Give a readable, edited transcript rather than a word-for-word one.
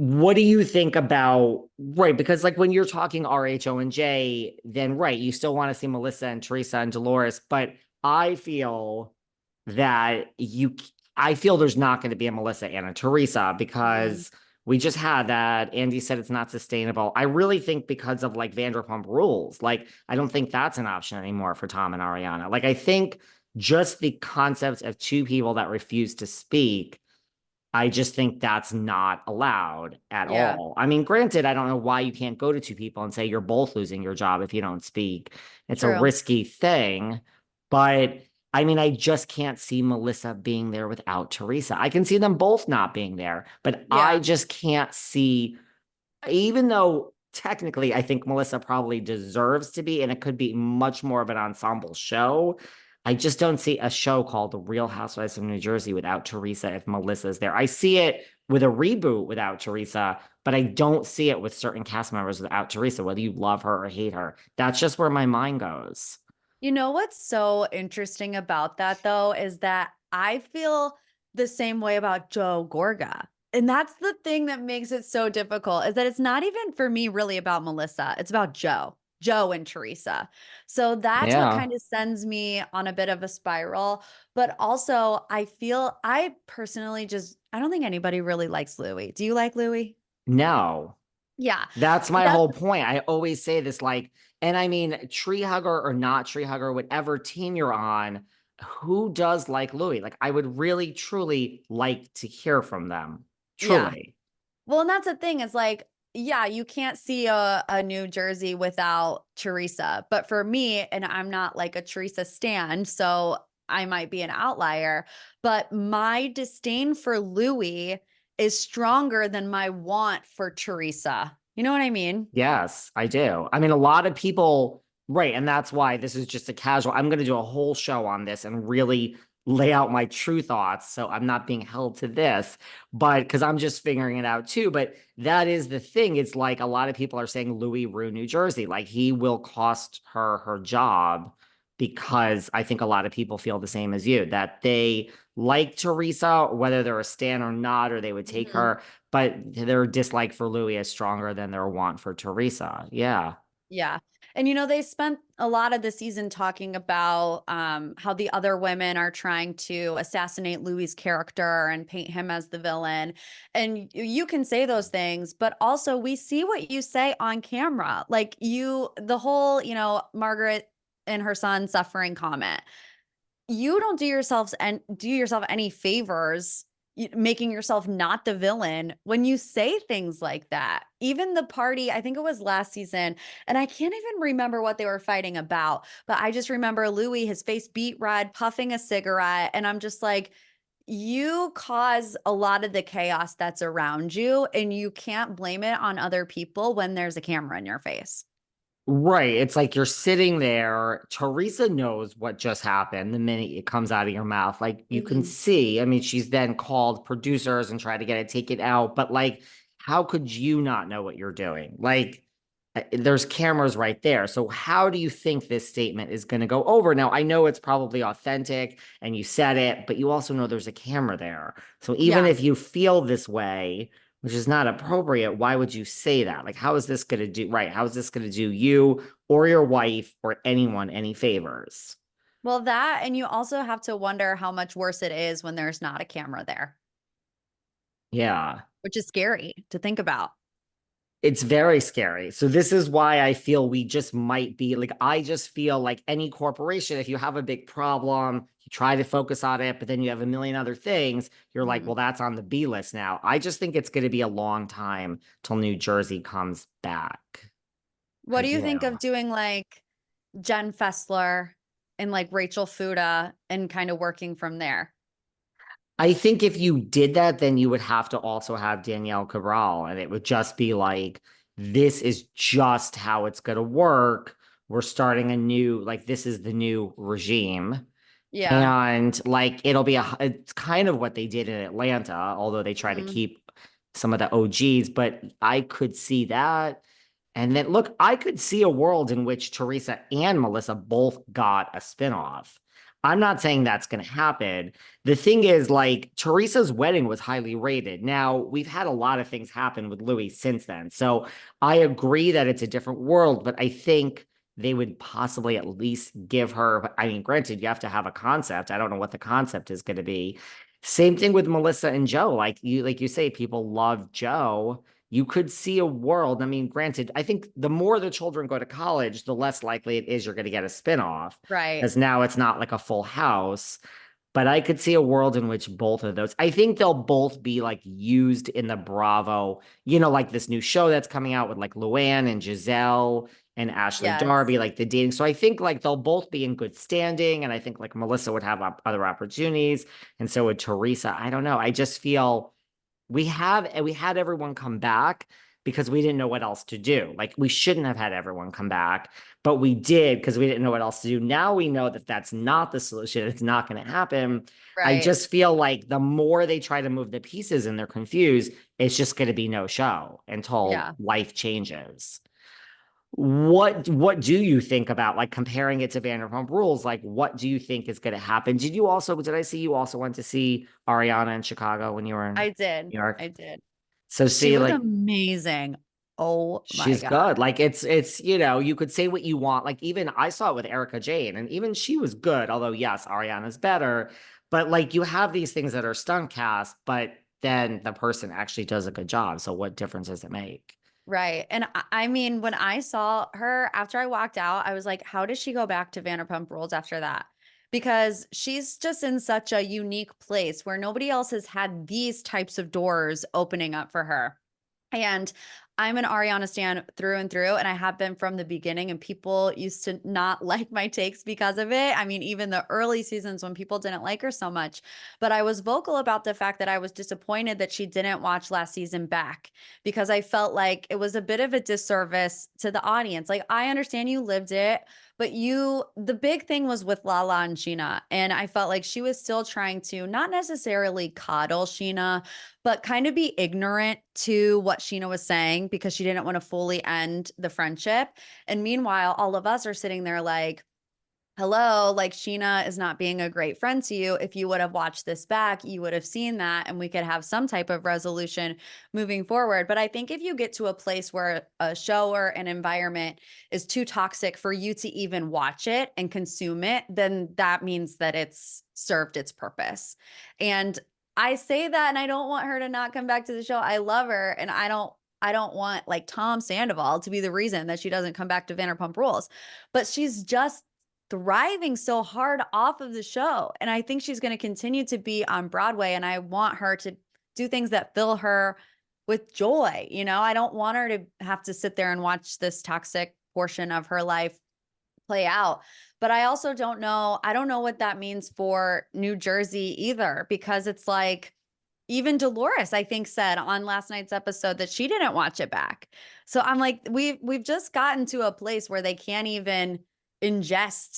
What do you think about, right? Because like when you're talking RHONJ, then right, you still want to see Melissa and Teresa and Dolores, but I feel that I feel there's not going to be a Melissa and a Teresa Mm. because we just had that. Andy said it's not sustainable. I really think because of like Vanderpump Rules, like I don't think that's an option anymore for Tom and Ariana. Like I think just the concept of two people that refuse to speak, I just think that's not allowed at Yeah, all. I mean, granted, I don't know why you can't go to two people and say you're both losing your job if you don't speak. It's a true. risky thing, but I mean, I just can't see Melissa being there without Teresa. I can see them both not being there, but I Yeah. just can't see, even though technically I think Melissa probably deserves to be, and it could be much more of an ensemble show. I just don't see a show called The Real Housewives of New Jersey without Teresa if Melissa's there. I see it with a reboot without Teresa, but I don't see it with certain cast members without Teresa, whether you love her or hate her. That's just where my mind goes. You know what's so interesting about that though is that I feel the same way about Joe Gorga. And that's the thing that makes it so difficult is that it's not even for me really about Melissa. It's about Joe and Teresa. So that's what Yeah. kind of sends me on a bit of a spiral. But also, I personally just, I don't think anybody really likes Louie. Do you like Louie? No. Yeah. That's But my that's whole point. I always say this like, and I mean, tree hugger or not tree hugger, whatever team you're on, who does like Louis? Like, I would really, truly like to hear from them. yeah. Truly. Well, and that's the thing is like, yeah, you can't see a New Jersey without Teresa. But for me, and I'm not like a Teresa stan, so I might be an outlier, but my disdain for Louis is stronger than my want for Teresa. You know what I mean? Yes, I do. I mean, a lot of people, right. And that's why this is just a casual. I'm going to do a whole show on this and really lay out my true thoughts. So I'm not being held to this, but because I'm just figuring it out too. But that is the thing. It's like a lot of people are saying Louis Rue, New Jersey, like he will cost her her job because I think a lot of people feel the same as you that they like Teresa, whether they're a stan or not, or they would take Mhm. her, but their dislike for Louis is stronger than their want for Teresa. Yeah. Yeah. And they spent a lot of the season talking about how the other women are trying to assassinate Louis's character and paint him as the villain. And you can say those things, but also we see what you say on camera. Like the whole, Margaret and her son suffering comment. You don't do yourself any favors making yourself not the villain when you say things like that. Even the party, I think it was last season, and I can't even remember what they were fighting about, but I just remember Louis, his face beat red, puffing a cigarette, and I'm just like, you cause a lot of the chaos that's around you, and you can't blame it on other people when there's a camera in your face. Right. It's like you're sitting there. Teresa knows what just happened the minute it comes out of your mouth. Like you can Mhm. see. I mean, she's then called producers and tried to get it taken out. But like, how could you not know what you're doing? Like, there's cameras right there. So how do you think this statement is going to go over? Now, I know it's probably authentic and you said it, but you also know there's a camera there. So even Yeah. if you feel this way, which is not appropriate, why would you say that? Like, how is this going to do, right? How is this going to do you or your wife or anyone any favors? Well, that, and you also have to wonder how much worse it is when there's not a camera there, Yeah. which is scary to think about. It's very scary. So this is why I feel we just might be like, I just feel like any corporation, if you have a big problem, you try to focus on it, but then you have a million other things, you're like, Mhm. well, that's on the B list now. I just think it's going to be a long time till New Jersey comes back. What I do you think do. of doing like Jen Fessler and like Rachel Fuda and kind of working from there? I think if you did that, then you would have to also have Danielle Cabral, and it would just be like, this is just how it's going to work. We're starting a new, like, this is the new regime. Yeah. And like, it's kind of what they did in Atlanta, although they try to Mhm. keep some of the OGs, but I could see that. And then look, I could see a world in which Teresa and Melissa both got a spinoff. I'm not saying that's going to happen. The thing is, like, Teresa's wedding was highly rated. Now, we've had a lot of things happen with Louis since then. So I agree that it's a different world, but I think they would possibly at least give her, I mean, granted, you have to have a concept. I don't know what the concept is going to be. Same thing with Melissa and Joe. Like you say, people love Joe. You could see a world. I mean, granted, I think the more the children go to college, the less likely it is you're going to get a spinoff, Right. because now it's not like a full house. But I could see a world in which both of those, I think they'll both be like used in the Bravo, like this new show that's coming out with like Luann and Giselle and Ashley Yes. Darby, like the dating. So I think like they'll both be in good standing. And I think like Melissa would have other opportunities. And so would Teresa. I don't know. I just feel we had everyone come back because we didn't know what else to do. Like we shouldn't have had everyone come back, but we did because we didn't know what else to do. Now we know that that's not the solution. It's not going to happen. I Right. just feel like the more they try to move the pieces and they're confused, it's just going to be no show until Yeah. life changes. What do you think about like comparing it to Vanderpump Rules? Like, what do you think is going to happen? Did I see you also went to see Ariana in Chicago when you were in I did. New York? I did. So She see, was like, amazing. Oh my she's God. good. Like it's you could say what you want. Like even I saw it with Erika Jayne, and even she was good. Although yes, Ariana's better. But like you have these things that are stunt cast, but then the person actually does a good job. So what difference does it make? Right. And I mean, when I saw her after I walked out, I was like, how does she go back to Vanderpump Rules after that? Because she's just in such a unique place where nobody else has had these types of doors opening up for her. And I'm an Ariana stan through and through, and I have been from the beginning, and people used to not like my takes because of it. I mean, even the early seasons when people didn't like her so much, but I was vocal about the fact that I was disappointed that she didn't watch last season back because I felt like it was a bit of a disservice to the audience. Like, I understand you lived it, but the big thing was with Lala and Scheana. And I felt like she was still trying to not necessarily coddle Scheana, but kind of be ignorant to what Scheana was saying because she didn't want to fully end the friendship. And meanwhile, all of us are sitting there like, hello, like Scheana is not being a great friend to you. If you would have watched this back, you would have seen that and we could have some type of resolution moving forward. But I think if you get to a place where a show or an environment is too toxic for you to even watch it and consume it, then that means that it's served its purpose. And I say that and I don't want her to not come back to the show. I love her and I don't want like Tom Sandoval to be the reason that she doesn't come back to Vanderpump Rules. But she's just thriving so hard off of the show. And I think she's going to continue to be on Broadway. And I want her to do things that fill her with joy. I don't want her to have to sit there and watch this toxic portion of her life play out. But I also don't know. I don't know what that means for New Jersey either, because it's like, even Dolores, I think, said on last night's episode that she didn't watch it back. So I'm like, we've just gotten to a place where they can't even ingest